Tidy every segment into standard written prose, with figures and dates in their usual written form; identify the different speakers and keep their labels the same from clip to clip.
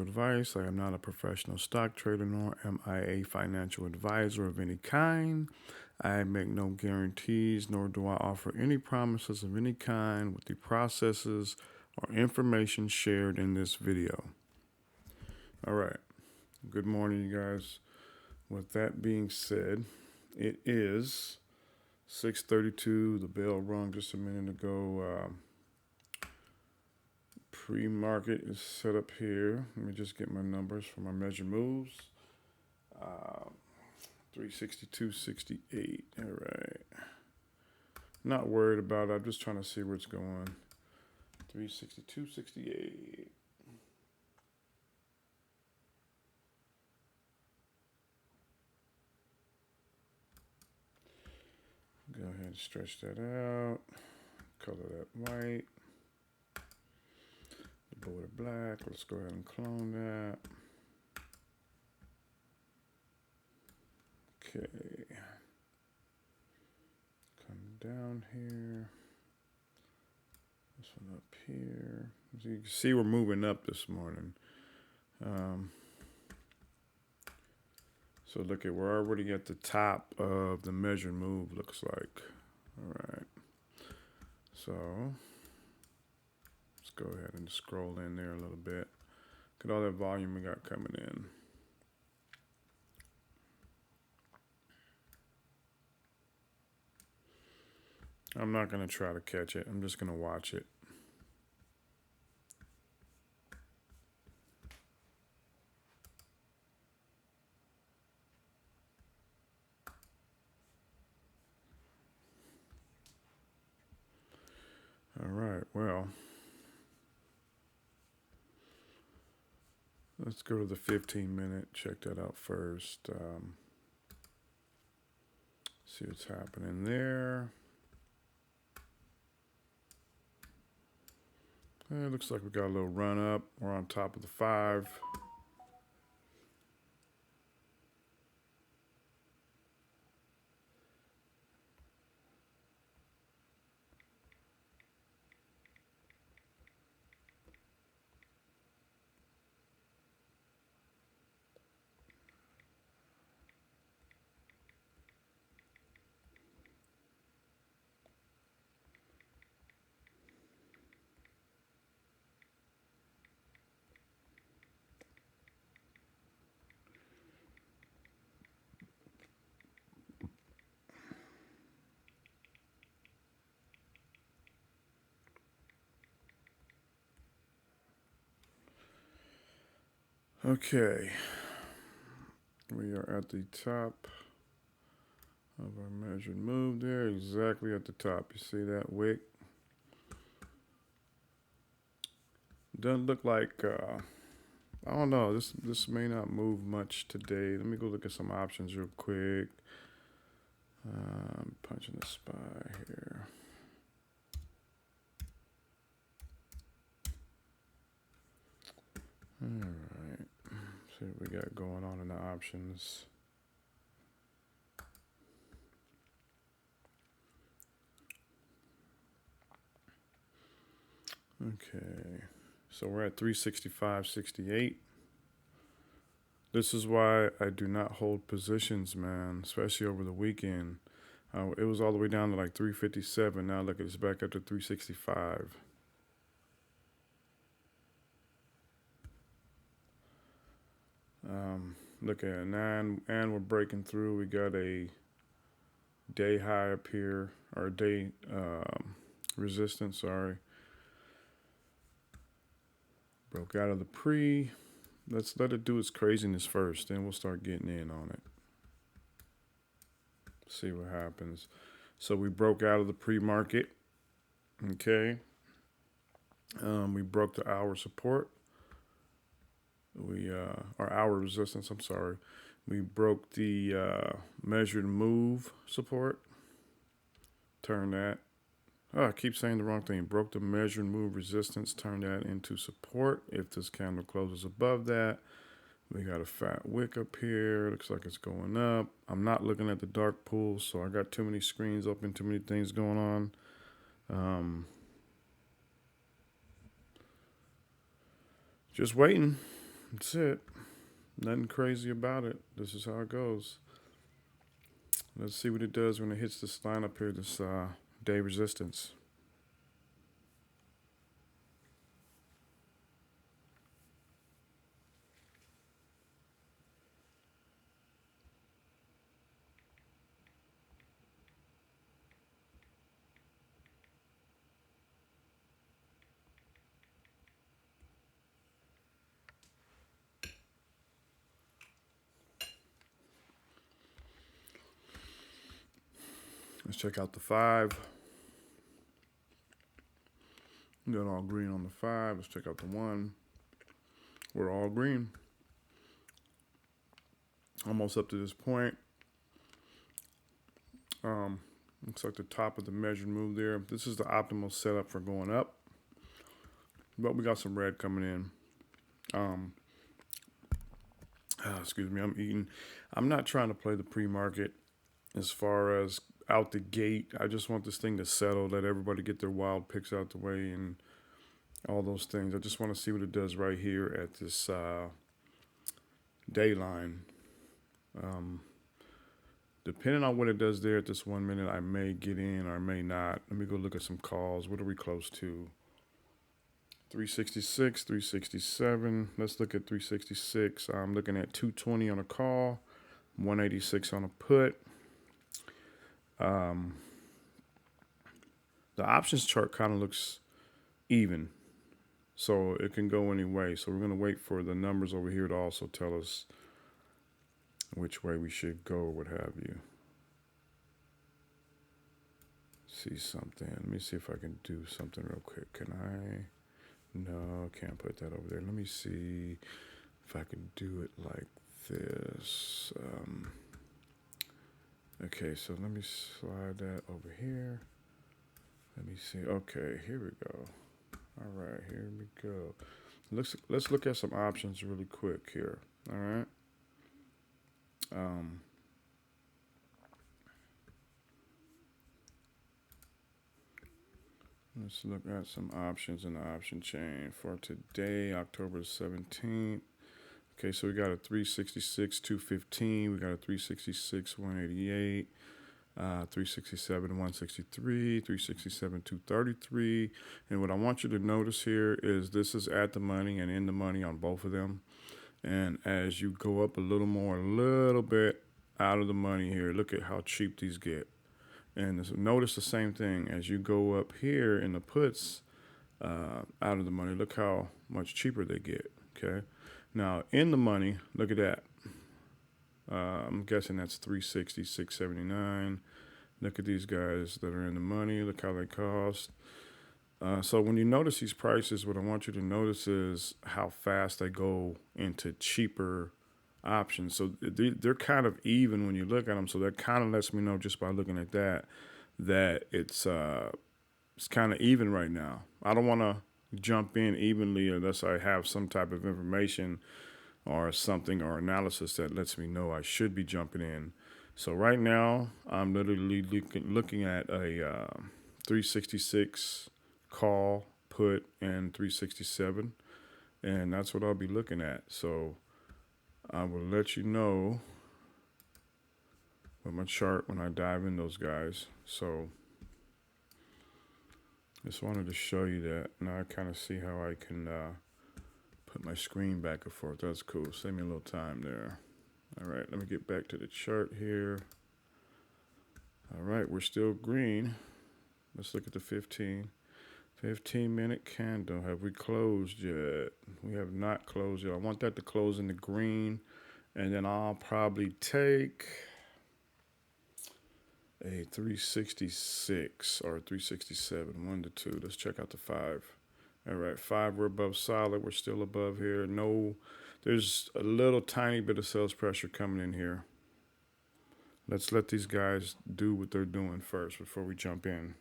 Speaker 1: advice. I am not a professional stock trader, nor am I a financial advisor of any kind. I make no guarantees, nor do I offer any promises of any kind with the processes or information shared in this video. All right. Good morning, you guys. With that being said, it is 6:32. The bell rung just a minute ago. Pre-market is set up here. Let me just get my numbers for my measured moves. 362.68. All right. Not worried about it. I'm just trying to see where it's going. 362.68. Go ahead and stretch that out. Color that white. The border black. Let's go ahead and clone that. Okay. Come down here. This one up here. As you can see, we're moving up this morning. So look at, we're already at the top of the measured move, looks like. All right. So let's go ahead and scroll in there a little bit. Look at all that volume we got coming in. I'm not going to try to catch it. I'm just going to watch it. All right, well, let's go to the 15-minute. Check that out first. See what's happening there. It looks like we got a little run up. We're on top of the 5. Okay, we are at the top of our measured move there, exactly at the top. You see that wick? Doesn't look like, I don't know, this may not move much today. Let me go look at some options real quick. Punching the SPY here. All right, see what we got going on in the options. Okay, so we're at 365.68. This is why I do not hold positions, man, especially over the weekend. It was all the way down to like 357. Now look, it's back up to 365. Look at it, and we're breaking through. We got a day high up here, or day resistance, sorry. Broke out of the pre. Let's let it do its craziness first, then we'll start getting in on it. See what happens. So we broke out of the pre-market. Okay. We broke the hour support. Our hour resistance, I'm sorry. We broke the measured move support. Turn that. Oh, I keep saying the wrong thing. Broke the measured move resistance. Turn that into support. If this candle closes above that, we got a fat wick up here. Looks like it's going up. I'm not looking at the dark pool, so I got too many screens open, too many things going on. Just waiting. That's it. Nothing crazy about it. This is how it goes. Let's see what it does when it hits this line up here, this day resistance. Let's check out the 5. Got all green on the 5. Let's check out the 1. We're all green. Almost up to this point. Looks like the top of the measured move there. This is the optimal setup for going up. But we got some red coming in. Excuse me, I'm eating. I'm not trying to play the pre-market as far as out the gate. I just want this thing to settle, let everybody get their wild picks out the way and all those things. I just want to see what it does right here at this day line. Depending on what it does there at this 1 minute, I may get in or I may not. Let me go look at some calls. What are we close to? 366, 367. Let's look at 366. I'm looking at 220 on a call, 186 on a put. The options chart kind of looks even, so it can go any way. So we're going to wait for the numbers over here to also tell us which way we should go, or what have you. See something. Let me see if I can do something real quick. Can I? No, can't put that over there. Let me see if I can do it like this. Okay, so let me slide that over here. Let me see. Okay, here we go. All right, here we go. Let's look at some options really quick here. All right. Let's look at some options in the option chain for today, October 17th. Okay, so we got a 366, 215. We got a 366, 188. 367, 163, 367, 233. And what I want you to notice here is this is at the money and in the money on both of them. And as you go up a little more, a little bit out of the money here, look at how cheap these get. And notice the same thing as you go up here in the puts out of the money. Look how much cheaper they get. Okay. Now in the money, look at that. I'm guessing that's 360, 679. Look at these guys that are in the money. Look how they cost. So when you notice these prices, what I want you to notice is how fast they go into cheaper options. So they're kind of even when you look at them. So that kind of lets me know just by looking at that it's kind of even right now. I don't want to jump in evenly unless I have some type of information or something or analysis that lets me know I should be jumping in. So right now, I'm literally looking at a 366 call, put, and 367. And that's what I'll be looking at. So I will let you know with my chart when I dive in those guys. So just wanted to show you that. Now I kind of see how I can put my screen back and forth. That's cool. Save me a little time there. All right, let me get back to the chart here. All right, we're still green. Let's look at the 15-minute candle. Have we closed yet? We have not closed yet. I want that to close in the green, and then I'll probably take a 366 or 367, 1 to 2. Let's check out the 5. All right, 5, we're above solid. We're still above here. No, there's a little tiny bit of sales pressure coming in here. Let's let these guys do what they're doing first before we jump in.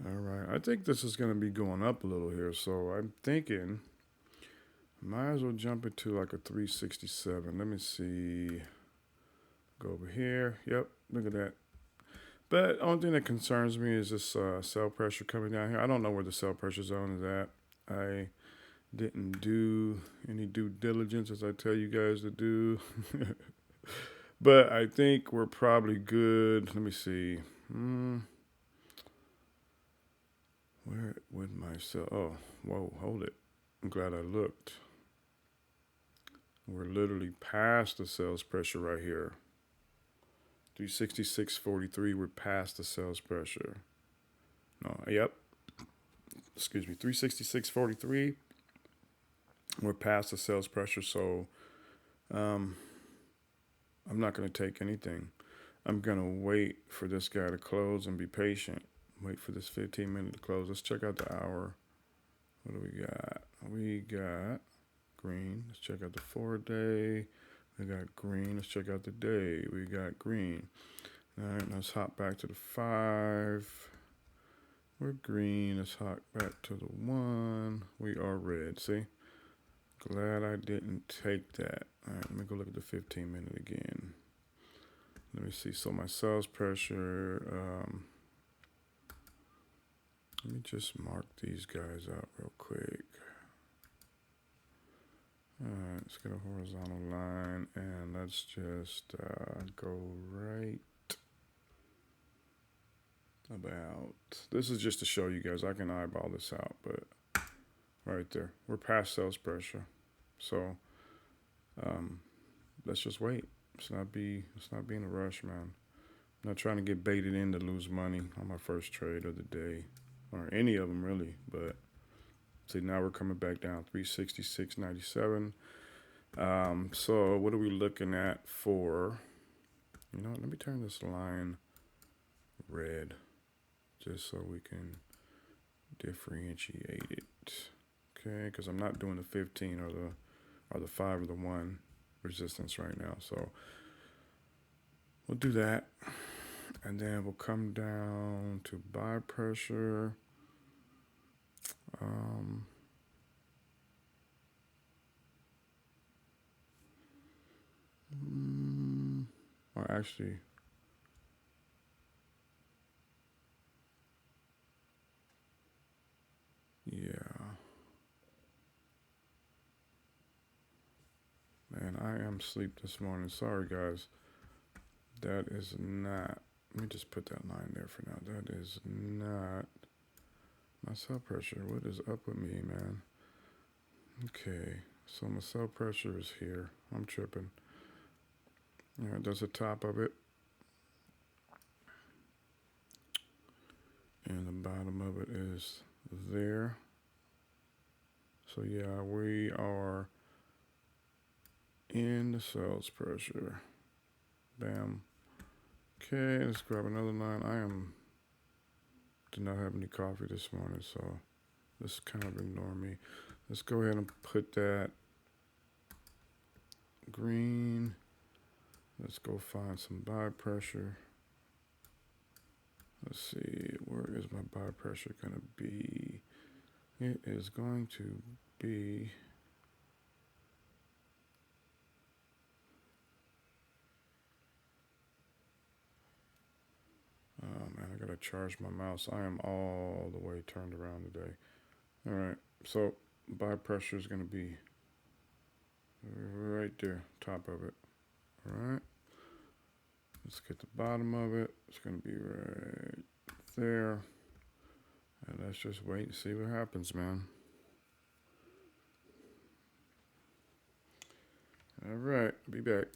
Speaker 1: All right. I think this is going to be going up a little here. So I'm thinking might as well jump into like a 367. Let me see. Go over here. Yep. Look at that. But the only thing that concerns me is this sell pressure coming down here. I don't know where the sell pressure zone is at. I didn't do any due diligence as I tell you guys to do. But I think we're probably good. Let me see. Where would my sell? Oh, whoa, hold it. I'm glad I looked. We're literally past the sales pressure right here. 366.43, we're past the sales pressure. No, yep. Excuse me, 366.43. We're past the sales pressure, so I'm not going to take anything. I'm going to wait for this guy to close and be patient. Wait for this 15-minute to close. Let's check out the hour. What do we got? We got green. Let's check out the 4-day. We got green. Let's check out the day. We got green. All right, let's hop back to the 5. We're green. Let's hop back to the 1. We are red. See? Glad I didn't take that. All right, let me go look at the 15-minute again. Let me see. So my sales pressure. Let me just mark these guys out real quick. All right, let's get a horizontal line and let's just go right about. This is just to show you guys. I can eyeball this out, but right there, we're past sales pressure. So let's just wait. Let's not be in a rush, man. I'm not trying to get baited in to lose money on my first trade of the day, or any of them really. But see, now we're coming back down 366.97. So what are we looking at for? You know, let me turn this line red, just so we can differentiate it. Okay, because I'm not doing the 15 or the 5 or the 1 resistance right now. So we'll do that, and then we'll come down to buy pressure. Or actually, yeah. Man, I am asleep this morning. Sorry, guys. That is not. Let me just put that line there for now. That is not my sell pressure. What is up with me, man? Okay, so my sell pressure is here. I'm tripping. All right, that's the top of it. And the bottom of it is there. So yeah, we are in the sales pressure. Bam. Okay, let's grab another line. Did not have any coffee this morning, so just kind of ignore me. Let's go ahead and put that green. Let's go find some buy pressure. Let's see, where is my buy pressure going to be? It is going to be man, I gotta charge my mouse. I am all the way turned around today. All right, so buy pressure is gonna be right there, top of it. All right, let's get the bottom of it. It's gonna be right there, and let's just wait and see what happens, man. All right, be back.